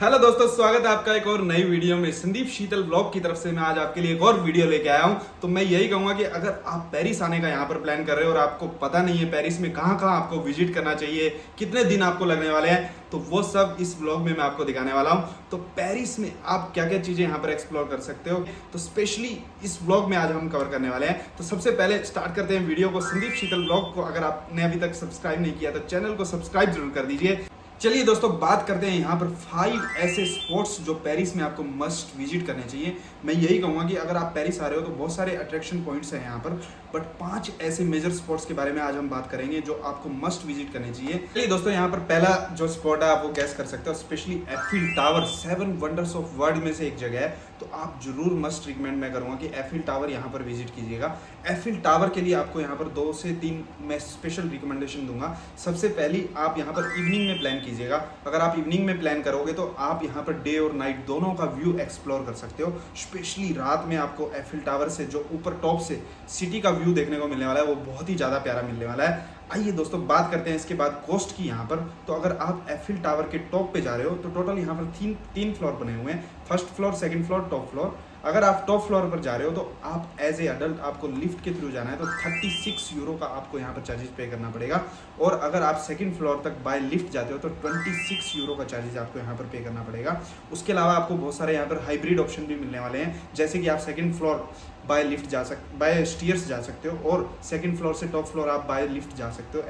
Hello दोस्तों, स्वागत है आपका एक और नई वीडियो में। संदीप शीतल ब्लॉग की तरफ से मैं आज आपके लिए एक और वीडियो लेके आया हूं। तो मैं यही कहूंगा कि अगर आप पेरिस आने का यहां पर प्लान कर रहे हो और आपको पता नहीं है पेरिस में कहां कहां आपको विजिट करना चाहिए, कितने दिन आपको लगने वाले हैं, तो वो सब इस ब्लॉग में मैं आपको दिखाने वाला हूं। तो पेरिस में आप क्या क्या चीजें यहाँ पर एक्सप्लोर कर सकते हो, तो स्पेशली इस ब्लॉग में आज हम कवर करने वाले हैं। तो सबसे पहले स्टार्ट करते हैं वीडियो को। संदीप शीतल ब्लॉग को अगर आपने अभी तक सब्सक्राइब नहीं किया तो चैनल को सब्सक्राइब जरूर कर दीजिए। चलिए दोस्तों, बात करते हैं यहाँ पर 5 ऐसे स्पॉट्स जो पेरिस में आपको मस्ट विजिट करने चाहिए। मैं यही कहूँगा कि अगर आप पेरिस आ रहे हो तो बहुत सारे अट्रैक्शन पॉइंट्स हैं यहाँ पर, बट 5 ऐसे मेजर स्पॉट्स के बारे में आज हम बात करेंगे जो आपको मस्ट विजिट करने चाहिए। चलिए दोस्तों, यहाँ पर पहला जो स्पॉट है आप वो गैस कर सकते हो। Specially Eiffel tower 7 wonders of world में से एक जगह है, तो आप जरूर मस्ट रिकमेंड मैं करूँगा कि एफिल टावर यहाँ पर विजिट कीजिएगा। एफिल टावर के लिए आपको यहाँ पर 2 से 3 मैं स्पेशल रिकमेंडेशन दूंगा। सबसे पहली, आप यहाँ पर इवनिंग में प्लान कीजिएगा। अगर आप इवनिंग में प्लान करोगे तो आप यहाँ पर डे और नाइट दोनों का व्यू एक्सप्लोर कर सकते हो। स्पेशली रात में आपको एफिल टावर से जो ऊपर टॉप से सिटी का व्यू देखने को मिलने वाला है वो बहुत ही ज़्यादा प्यारा मिलने वाला है। आइए दोस्तों, बात करते हैं इसके बाद कॉस्ट की यहाँ पर। तो अगर आप एफिल टावर के टॉप पे जा रहे हो तो टोटल यहाँ पर तीन फ्लोर बने हुए हैं, first floor, second floor, top floor. अगर आप टॉप फ्लोर पर जा रहे हो तो आप एज ए अडल्ट आपको लिफ्ट के थ्रू जाना है तो 36 यूरो का आपको यहाँ पर चार्जेस पे करना पड़ेगा। और अगर आप सेकंड फ्लोर तक बाय लिफ्ट जाते हो तो 26 यूरो का चार्जेस आपको यहाँ पर पे करना पड़ेगा। उसके अलावा आपको बहुत सारे यहाँ पर हाइब्रिड ऑप्शन भी मिलने वाले हैं, जैसे कि आप second floor by lift by stairs जा सकते हो और सेकंड फ्लोर से टॉप फ्लोर आप बाय लिफ्ट जा सकते हो।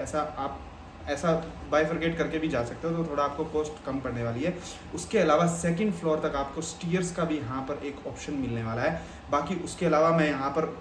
ऐसा बाइफरकेट करके भी जा सकते हो, तो थोड़ा आपको कॉस्ट कम पड़ने वाली है। उसके अलावा सेकंड फ्लोर तक आपको स्टीयर्स का भी यहाँ पर एक ऑप्शन मिलने वाला है। बाकी उसके अलावा मैं यहाँ पर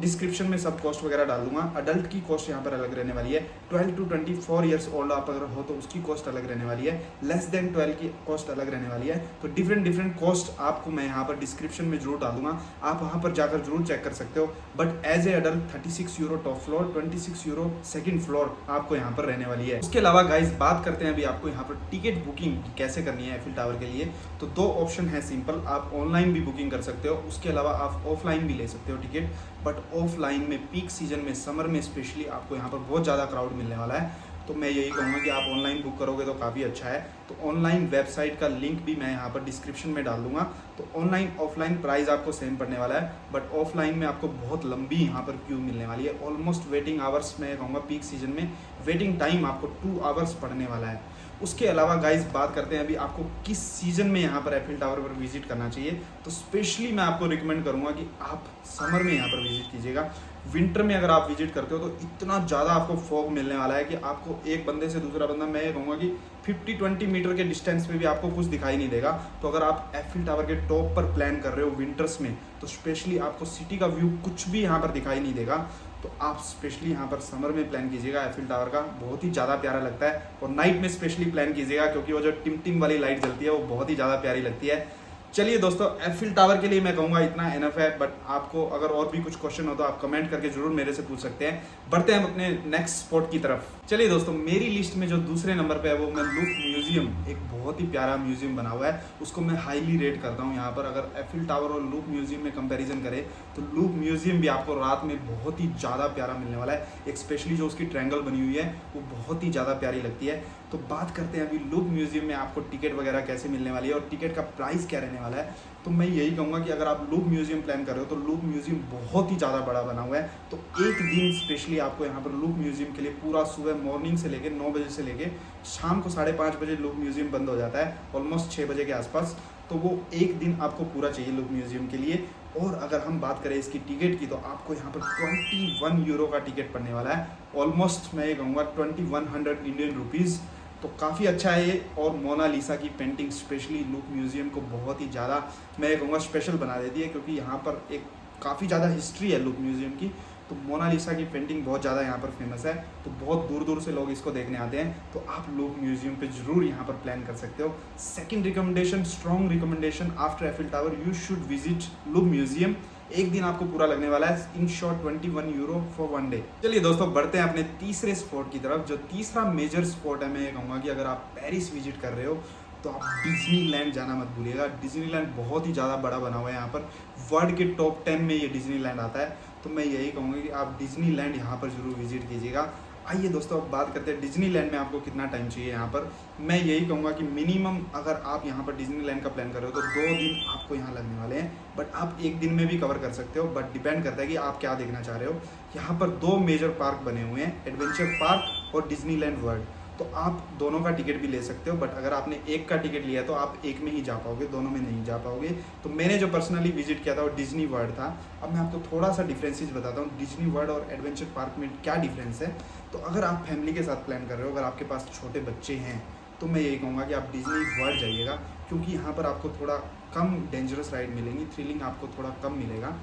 डिस्क्रिप्शन में सब कॉस्ट वगैरह डाल दूंगा। अडल्ट की कॉस्ट यहाँ पर अलग रहने वाली है, 12 to 24 ईयर्स ओल्ड आप अगर हो तो उसकी कॉस्ट अलग रहने वाली है, लेस देन 12 की कॉस्ट अलग रहने वाली है। तो डिफरेंट कॉस्ट आपको मैं यहाँ पर डिस्क्रिप्शन में जरूर डाल दूंगा, आप वहाँ पर जाकर जरूर चेक कर सकते हो। But as a adult 36 euro top floor, 26 euro second floor आपको यहाँ पर रहने वाली है। उसके अलावा गाइज बात करते हैं अभी आपको यहाँ पर टिकट बुकिंग कैसे करनी है एफिल टावर के लिए। तो 2 ऑप्शन है सिंपल, आप ऑनलाइन भी बुकिंग कर सकते हो, उसके अलावा आप ऑफलाइन भी ले सकते हो टिकट। बट ऑफलाइन में पीक सीजन में, समर में स्पेशली आपको यहाँ पर बहुत ज़्यादा क्राउड मिलने वाला है। तो मैं यही कहूँगा कि आप ऑनलाइन बुक करोगे तो काफ़ी अच्छा है। तो ऑनलाइन वेबसाइट का लिंक भी मैं यहाँ पर डिस्क्रिप्शन में डाल दूंगा। तो ऑनलाइन ऑफलाइन प्राइस आपको सेम पड़ने वाला है, बट ऑफलाइन में आपको बहुत लंबी यहाँ पर क्यू मिलने वाली है। ऑलमोस्ट वेटिंग आवर्स मैं कहूँगा पीक सीजन में वेटिंग टाइम आपको 2 आवर्स पड़ने वाला है। उसके अलावा गाइस बात करते हैं अभी आपको किस सीजन में यहाँ पर एफिल टावर पर विजिट करना चाहिए। तो स्पेशली मैं आपको रिकमेंड करूँगा कि आप समर में यहाँ पर विजिट कीजिएगा। विंटर में अगर आप विजिट करते हो तो इतना ज़्यादा आपको फॉग मिलने वाला है कि आपको एक बंदे से दूसरा बंदा, मैं ये कहूँगा कि 50-20 मीटर के डिस्टेंस पे भी आपको कुछ दिखाई नहीं देगा। तो अगर आप एफिल टावर के टॉप पर प्लान कर रहे हो विंटर्स में तो स्पेशली आपको सिटी का व्यू कुछ भी यहाँ पर दिखाई नहीं देगा। तो आप स्पेशली यहाँ पर समर में प्लान कीजिएगा एफिल टावर का, बहुत ही ज़्यादा प्यारा लगता है। और नाइट में स्पेशली प्लान कीजिएगा क्योंकि वो जो टिम टिम वाली लाइट जलती है वो बहुत ही ज़्यादा प्यारी लगती है। चलिए दोस्तों, एफिल टावर के लिए मैं कहूँगा इतना एनफ है, बट आपको अगर और भी कुछ क्वेश्चन हो तो आप कमेंट करके जरूर मेरे से पूछ सकते हैं। बढ़ते हैं अपने नेक्स्ट स्पॉट की तरफ। चलिए दोस्तों, मेरी लिस्ट में जो दूसरे नंबर पे है वो मैं लूप म्यूजियम, एक बहुत ही प्यारा म्यूजियम बना हुआ है, उसको मैं हाईली रेट करता हूँ। यहाँ पर अगर एफिल टावर और लूप म्यूजियम में कंपैरिजन करें तो लूप म्यूजियम भी आपको रात में बहुत ही ज़्यादा प्यारा मिलने वाला है। एक स्पेशली जो उसकी ट्रायंगल बनी हुई है वो बहुत ही ज़्यादा प्यारी लगती है। तो बात करते हैं अभी लूप म्यूजियम में आपको टिकट वगैरह कैसे मिलने वाली है और टिकट का प्राइस क्या रहने वाला है। तो मैं यही कहूँगा कि अगर आप लूप म्यूजियम प्लान कर रहे हो तो लूप म्यूजियम बहुत ही ज़्यादा बड़ा बना हुआ है। तो एक दिन स्पेशली आपको यहाँ पर लूप म्यूजियम के लिए पूरा सुबह मॉर्निंग से लेके 9 बजे से लेके शाम को 5:30 बजे लूप म्यूजियम बंद हो जाता है, ऑलमोस्ट 6 बजे के आसपास। तो वो एक दिन आपको पूरा चाहिए लूप म्यूजियम के लिए। और अगर हम बात करें इसकी टिकट की तो आपको यहाँ पर 21 यूरो का टिकट पड़ने वाला है, ऑलमोस्ट मैं ये कहूँगा 2100 इंडियन रुपीज़। तो काफ़ी अच्छा है ये। और मोनालिसा की पेंटिंग स्पेशली लूप म्यूजियम को बहुत ही ज़्यादा मैं कहूँगा स्पेशल बना देती है, क्योंकि यहाँ पर एक काफ़ी ज़्यादा हिस्ट्री है लूप म्यूजियम की। तो मोनालिसा की पेंटिंग बहुत ज़्यादा यहाँ पर फेमस है, तो बहुत दूर दूर से लोग इसको देखने आते हैं। तो आप लूप म्यूजियम पे जरूर यहाँ पर प्लान कर सकते हो। Second recommendation, strong recommendation after Eiffel tower you should visit loop museum. एक दिन आपको पूरा लगने वाला है, in short 21 euro for 1 day. चलिए दोस्तों, बढ़ते हैं अपने तीसरे स्पॉट की तरफ। जो तीसरा मेजर स्पॉट है, मैं ये कहूँगा कि अगर आप पेरिस विजिट कर रहे हो तो आप डिज्नीलैंड जाना मत भूलिएगा। डिज्नीलैंड बहुत ही ज़्यादा बड़ा बना हुआ है यहाँ पर, वर्ल्ड के टॉप 10 में ये डिज्नीलैंड आता है। तो मैं यही कहूँगा कि आप डिज्नीलैंड यहाँ पर जरूर विजिट कीजिएगा। आइए दोस्तों, अब बात करते हैं डिज्नीलैंड में आपको कितना टाइम चाहिए। यहाँ पर मैं यही कहूँगा कि मिनिमम अगर आप यहाँ पर डिज्नीलैंड का प्लान कर रहे हो तो 2 दिन आपको यहाँ लगने वाले हैं, बट आप 1 दिन में भी कवर कर सकते हो, बट डिपेंड करता है कि आप क्या देखना चाह रहे हो। यहाँ पर 2 मेजर पार्क बने हुए हैं, एडवेंचर पार्क और डिज्नीलैंड वर्ल्ड। तो आप दोनों का टिकट भी ले सकते हो, बट अगर आपने एक का टिकट लिया तो आप एक में ही जा पाओगे, दोनों में नहीं जा पाओगे। तो मैंने जो पर्सनली विजिट किया था वो डिज्नी वर्ल्ड था। अब मैं आपको थोड़ा सा डिफरेंसेस बताता हूँ डिज्नी वर्ल्ड और एडवेंचर पार्क में क्या डिफरेंस है। तो अगर आप फैमिली के साथ प्लान कर रहे हो, अगर आपके पास छोटे बच्चे हैं, तो मैं यही कहूँगा कि आप डिज्नी वर्ल्ड जाइएगा, क्योंकि यहाँ पर आपको थोड़ा कम डेंजरस राइड मिलेंगी, थ्रिलिंग आपको थोड़ा कम मिलेगा।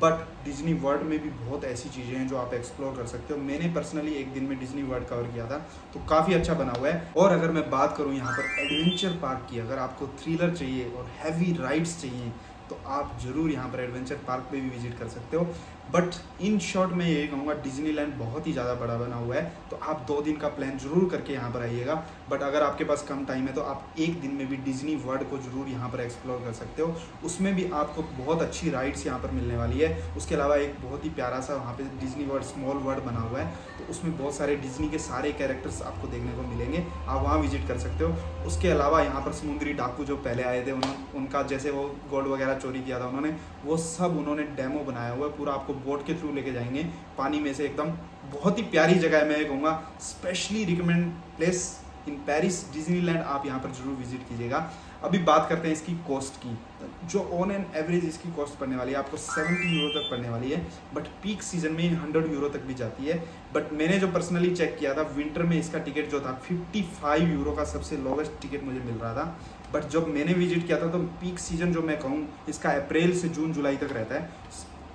बट डिज्नी वर्ल्ड में भी बहुत ऐसी चीज़ें हैं जो आप एक्सप्लोर कर सकते हो। मैंने पर्सनली 1 दिन में डिज्नी वर्ल्ड कवर किया था, तो काफ़ी अच्छा बना हुआ है। और अगर मैं बात करूँ यहाँ पर एडवेंचर पार्क की, अगर आपको थ्रिलर चाहिए और हैवी राइड्स चाहिए तो आप ज़रूर यहाँ पर एडवेंचर पार्क पे भी विजिट कर सकते हो। बट इन शॉर्ट मैं यही कहूँगा डिज्नीलैंड बहुत ही ज़्यादा बड़ा बना हुआ है, तो आप 2 दिन का प्लान जरूर करके यहाँ पर आइएगा। बट अगर आपके पास कम टाइम है तो आप 1 दिन में भी डिज्नी वर्ल्ड को जरूर यहाँ पर एक्सप्लोर कर सकते हो। उसमें भी आपको बहुत अच्छी राइड्स यहाँ पर मिलने वाली है। उसके अलावा एक बहुत ही प्यारा सा वहाँ पे डिज्नी वर्ल्ड स्मॉल वर्ल्ड बना हुआ है, तो उसमें बहुत सारे डिज्नी के सारे कैरेक्टर्स आपको देखने को मिलेंगे, आप वहाँ विजिट कर सकते हो। उसके अलावा यहाँ पर समुद्री डाकू जो पहले आए थे, उनका जैसे वो गोल्ड वगैरह चोरी किया था उन्होंने, वो सब उन्होंने डेमो बनाया हुआ है, पूरा आपको बोट के थ्रू लेके जाएंगे पानी में से। एकदम बहुत ही प्यारी जगह है, मैं कहूँगा specially recommend place in Paris Disneyland, आप यहाँ पर जरूर विजिट कीजिएगा। अभी बात करते हैं इसकी कॉस्ट की, जो ऑन एन एवरेज इसकी कॉस्ट पड़ने वाली है आपको 70 यूरो तक पड़ने वाली है, बट पीक सीजन में 100 यूरो तक भी जाती है। बट मैंने जो पर्सनली चेक किया था, विंटर में इसका टिकट जो था 55 यूरो का सबसे लोवेस्ट टिकट मुझे मिल रहा था। बट जब मैंने विजिट किया था तो पीक सीजन जो मैं कहूँ इसका अप्रैल से जून जुलाई तक रहता है,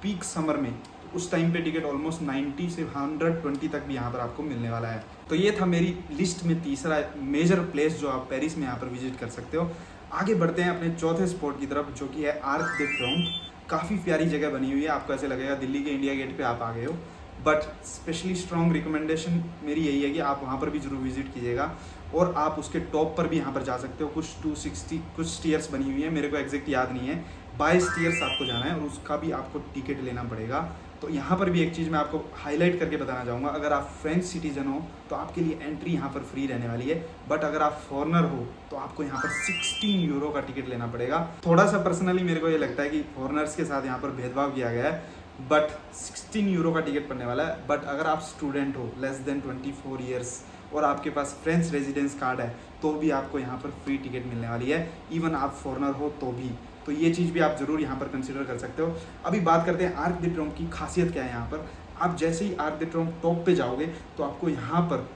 पीक समर में, तो उस टाइम पे टिकट ऑलमोस्ट 90 से 120 तक भी यहाँ पर आपको मिलने वाला है। तो ये था मेरी लिस्ट में तीसरा मेजर प्लेस जो आप पेरिस में यहाँ पर विजिट कर सकते हो। आगे बढ़ते हैं अपने चौथे स्पॉट की तरफ, जो कि है आर्क दे ट्रियोम्फ। काफ़ी प्यारी जगह बनी हुई है, आपको ऐसे लगेगा दिल्ली के इंडिया गेट पे आप आ गए हो। बट स्पेशली स्ट्रॉन्ग रिकमेंडेशन मेरी यही है कि आप वहाँ पर भी जरूर विजिट कीजिएगा, और आप उसके टॉप पर भी यहाँ पर जा सकते हो। कुछ 260 कुछ स्टीयर्स बनी हुई है, मेरे को एग्जैक्ट याद नहीं है, 22 स्टीयर्स आपको जाना है और उसका भी आपको टिकट लेना पड़ेगा। तो यहाँ पर भी एक चीज़ मैं आपको हाईलाइट करके बताना चाहूँगा, अगर आप फ्रेंच सिटीजन हो तो आपके लिए एंट्री यहाँ पर फ्री रहने वाली है, बट अगर आप फॉरनर हो तो आपको यहाँ पर 16 यूरो का टिकट लेना पड़ेगा। थोड़ा सा पर्सनली मेरे को ये लगता है कि फॉरनर्स के साथ यहाँ पर भेदभाव किया गया है, बट 16 यूरो का टिकट पड़ने वाला है। बट अगर आप स्टूडेंट हो लेस देन 24 ईयर्स और आपके पास फ्रेंच रेजिडेंस कार्ड है तो भी आपको यहाँ पर फ्री टिकट मिलने वाली है, इवन आप फॉरनर हो तो भी। तो ये चीज़ भी आप जरूर यहाँ पर कंसिडर कर सकते हो। अभी बात करते हैं आर्क दे ट्रियोम्फ की खासियत क्या है। यहाँ पर आप जैसे ही आर्क दे ट्रियोम्फ टॉप पे जाओगे तो आपको यहाँ पर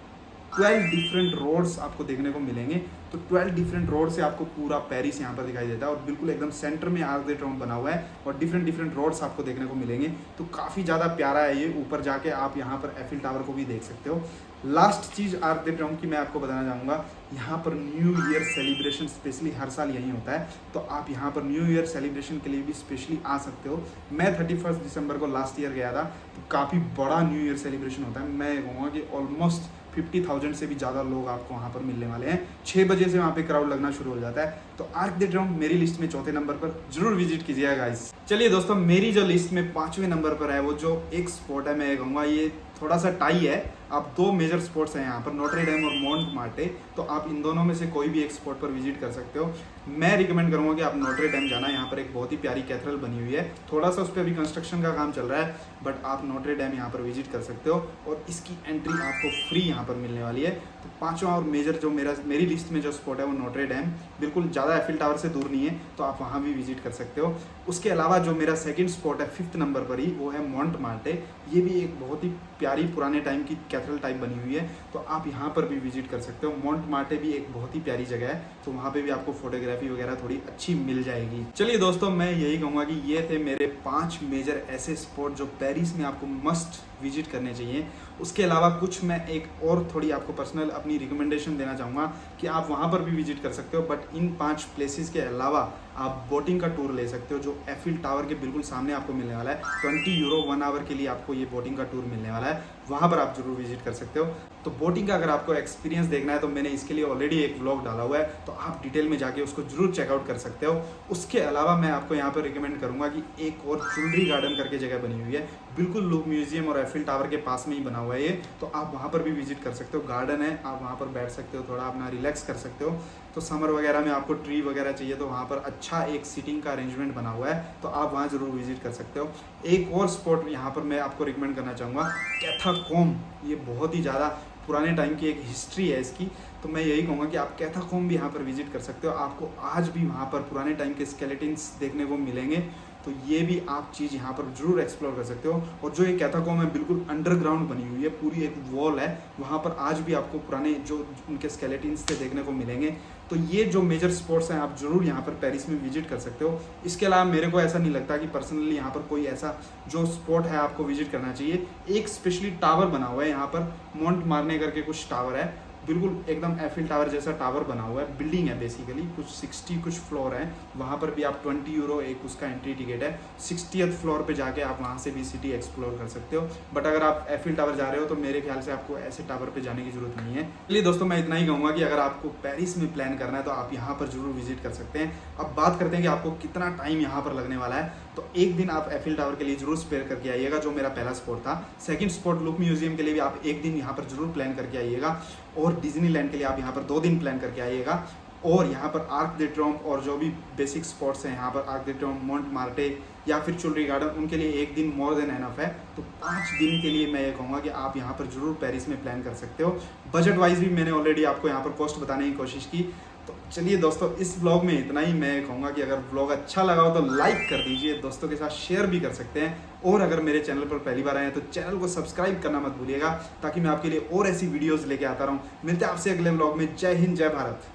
12 डिफरेंट रोड्स आपको देखने को मिलेंगे। तो 12 डिफरेंट रोड से आपको पूरा पेरिस यहाँ पर दिखाई देता है, और बिल्कुल एकदम सेंटर में आर्क दे ट्रियोम्फ बना हुआ है और डिफरेंट रोड्स आपको देखने को मिलेंगे। तो काफ़ी ज़्यादा प्यारा है ये। ऊपर जाके आप यहाँ पर एफिल टावर को भी देख सकते हो। लास्ट चीज़ आर्क दे ट्रियोम्फ की मैं आपको बताना चाहूँगा, यहाँ पर न्यू ईयर सेलिब्रेशन स्पेशली हर साल यहीं होता है, तो आप यहाँ पर न्यू ईयर सेलिब्रेशन के लिए भी स्पेशली आ सकते हो। मैं 31 दिसंबर को लास्ट ईयर गया था, तो काफ़ी बड़ा न्यू ईयर सेलिब्रेशन होता है। मैं कहूँगा कि ऑलमोस्ट 50,000 से भी ज़्यादा लोग आपको वहाँ पर मिलने वाले हैं। 6 बजे से वहाँ पे क्राउड लगना शुरू हो जाता है। तो आर्क दे ट्रियोम्फ मेरी लिस्ट में चौथे नंबर पर जरूर विजिट कीजिएगा गाइस। चलिए दोस्तों, मेरी जो लिस्ट में 5वें नंबर पर है वो जो एक स्पॉट है, मैं कहूँगा ये थोड़ा सा टाई है। आप 2 मेजर स्पॉट्स हैं यहाँ पर, नोट्रे डेम और मोंटमार्टे, तो आप इन दोनों में से कोई भी एक स्पॉट पर विजिट कर सकते हो। मैं रिकमेंड करूँगा कि आप नोट्रे डेम जाना, यहाँ पर एक बहुत ही प्यारी कैथेड्रल बनी हुई है। थोड़ा सा उस पर अभी कंस्ट्रक्शन का काम चल रहा है, बट आप नोट्रे डेम यहाँ पर विजिट कर सकते हो और इसकी एंट्री आपको फ्री यहाँ पर मिलने वाली है। तो 5वां और मेजर जो मेरी लिस्ट में जो स्पॉट है वो नोट्रे डेम, बिल्कुल ज़्यादा एफिल टावर से दूर नहीं है, तो आप वहाँ भी विजिट कर सकते हो। उसके अलावा जो मेरा सेकंड स्पॉट है 5th नंबर पर ही, वो है मोंटमार्टे। ये भी एक बहुत ही प्यारी पुराने टाइम की कैथेड्रल टाइप बनी हुई है, तो आप यहाँ पर भी विजिट कर सकते हो। मोंटमार्टे भी एक बहुत ही प्यारी जगह है, तो वहाँ पे भी आपको फोटोग्राफी वगैरह थोड़ी अच्छी मिल जाएगी। चलिए दोस्तों, मैं यही कहूँगा कि ये थे मेरे 5 मेजर ऐसे स्पॉट जो पेरिस में आपको मस्ट विजिट करने चाहिए। उसके अलावा कुछ मैं एक और थोड़ी आपको पर्सनल अपनी रिकमेंडेशन देना चाहूँगा कि आप वहाँ पर भी विजिट कर सकते हो, बट इन 5 प्लेसेस के अलावा आप बोटिंग का टूर ले सकते हो, जो एफिल टावर के बिल्कुल सामने आपको मिलने वाला है। 20 यूरो 1 आवर के लिए आपको ये बोटिंग का टूर मिलने वाला है। वहाँ पर आप जरूर विजिट कर सकते हो। तो बोटिंग का अगर आपको एक्सपीरियंस देखना है तो मैंने इसके लिए ऑलरेडी एक व्लॉग डाला हुआ है, तो आप डिटेल में जाके उसको जरूर चेकआउट कर सकते हो। उसके अलावा मैं आपको यहाँ पर रिकमेंड करूँगा कि एक और चुनरी गार्डन करके जगह बनी हुई है, बिल्कुल लूव म्यूजियम और एफिल टावर के पास में ही बना हुआ है ये, तो आप वहाँ पर भी विजिट कर सकते हो। गार्डन है, आप वहाँ पर बैठ सकते हो, थोड़ा अपना रिलैक्स कर सकते हो। तो समर वगैरह में आपको ट्री वगैरह चाहिए तो वहाँ पर अच्छा एक सीटिंग का अरेंजमेंट बना हुआ है, तो आप वहाँ जरूर विजिट कर सकते हो। एक और स्पॉट यहाँ पर मैं आपको रिकमेंड करना चाहूँगा, कैथाकॉम। ये बहुत ही ज़्यादा पुराने टाइम की एक हिस्ट्री है इसकी, तो मैं यही कहूँगा कि आप कैथाकॉम भी यहाँ पर विजिट कर सकते हो। आपको आज भी वहाँ पर पुराने टाइम के स्केलेटन्स देखने को मिलेंगे, तो ये भी आप चीज़ यहाँ पर जरूर एक्सप्लोर कर सकते हो। और जो ये कैथाकॉम है बिल्कुल अंडरग्राउंड बनी हुई है, पूरी एक वॉल है, वहाँ पर आज भी आपको पुराने जो उनके स्केलेटन्स थे देखने को मिलेंगे। तो ये जो मेजर स्पॉट्स हैं आप जरूर यहाँ पर पेरिस में विजिट कर सकते हो। इसके अलावा मेरे को ऐसा नहीं लगता कि पर्सनली यहाँ पर कोई ऐसा जो स्पॉट है आपको विजिट करना चाहिए। एक स्पेशली टावर बना हुआ है यहाँ पर, मोंट मार्ने करके कुछ टावर है, बिल्कुल एकदम एफिल टावर जैसा टावर बना हुआ है, बिल्डिंग है बेसिकली, कुछ 60 कुछ फ्लोर हैं। वहाँ पर भी आप 20 यूरो एक उसका एंट्री टिकट है। 60th फ्लोर पे जाके आप वहाँ से भी सिटी एक्सप्लोर कर सकते हो। बट अगर आप एफिल टावर जा रहे हो तो मेरे ख्याल से आपको ऐसे टावर पे जाने की जरूरत नहीं है। इसलिए दोस्तों मैं इतना ही कहूँगा कि अगर आपको पेरिस में प्लान करना है तो आप यहाँ पर जरूर विजिट कर सकते हैं। अब बात करते हैं कि आपको कितना टाइम यहाँ पर लगने वाला है। तो एक दिन आप एफिल टावर के लिए जरूर स्पेयर करके आइएगा, जो मेरा पहला स्पॉट था। सेकंड स्पॉट लूव म्यूजियम के लिए भी आप एक दिन यहाँ पर जरूर प्लान करके आइएगा, और डिज्नीलैंड के लिए आप यहाँ पर 2 दिन प्लान करके आइएगा। और यहाँ पर आर्क दे ट्रियोम्फ और जो भी बेसिक स्पॉट्स हैं यहाँ पर आर्क दे ट्रियोम्फ, मोंट मार्टे या फिर चुनरी गार्डन, उनके लिए एक दिन मोर देन एनफ है। तो 5 दिन के लिए मैं ये कहूँगा कि आप यहाँ पर जरूर पेरिस में प्लान कर सकते हो। बजट वाइज भी मैंने ऑलरेडी आपको यहाँ पर कॉस्ट बताने की कोशिश की। तो चलिए दोस्तों, इस ब्लॉग में इतना ही। मैं कहूँगा कि अगर ब्लॉग अच्छा लगा हो तो लाइक कर दीजिए, दोस्तों के साथ शेयर भी कर सकते हैं। और अगर मेरे चैनल पर पहली बार आए हैं तो चैनल को सब्सक्राइब करना मत भूलिएगा, ताकि मैं आपके लिए और ऐसी वीडियोस लेके आता रहूँ। मिलते हैं आपसे अगले ब्लॉग में। जय हिंद, जय भारत।